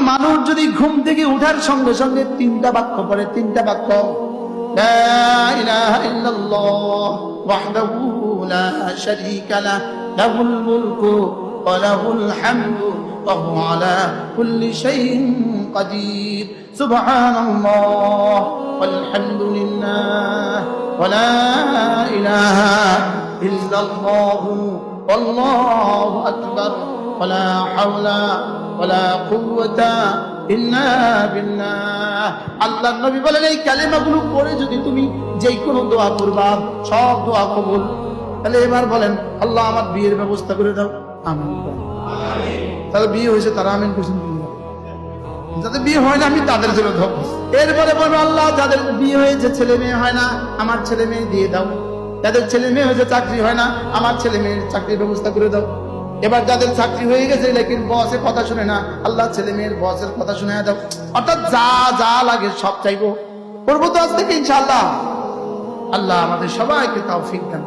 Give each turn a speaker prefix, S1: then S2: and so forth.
S1: মানুষ যদি ঘুম থেকে উঠার সঙ্গে সঙ্গে তিনটা বাক্য পড়ে, তিনটা বাক্য, লা ইলাহা ইল্লাল্লাহ ওয়াহদাহু লা শারীকা লাহ লাহুল মুলকু ওয়া লাহুল হামদু ওয়া হুয়া আলা কুল্লি শাইইন কাদির, সুবহানাল্লাহ ওয়াল হামদুলিল্লাহ ওয়া লা ইলাহা ইল্লাল্লাহ ওয়াল্লাহু আকবার ওয়া লা হাওলা ওয়া লা কুওয়াতা ইল্লা বিল্লাহ। আল্লাহর নবী বলেন এই কালেমাগুলো পড়ে যদি তুমি যেই কোনো দোয়া করবা সব দোয়া কবুল। তাহলে এবার বলেন আল্লাহ আমার বিয়ের ব্যবস্থা করে দাও, আমিন। তাহলে বিয়ে হয়েছে তারা আমিন করছেন, যাদের বিয়ে হয় না আমি তাদের জন্য ধর। এরপরে বলবো আল্লাহ যাদের বিয়ে হয়েছে ছেলে মেয়ে হয় না আমার ছেলে মেয়ে দিয়ে দাও, যাদের ছেলে মেয়ে হয়েছে চাকরি হয় না আমার ছেলে মেয়ের চাকরির ব্যবস্থা করে দাও। এবার যাদের চাকরি হয়ে গেছে লেকিন বসের কথা শুনে না, আল্লাহ ছেলে মেয়ের বসের কথা শুনে দাও। অর্থাৎ যা যা লাগে সব চাইবো, করবো তো আজ থেকে ইনশাআল্লাহ। আল্লাহ আমাদের সবাইকে তৌফিক দান।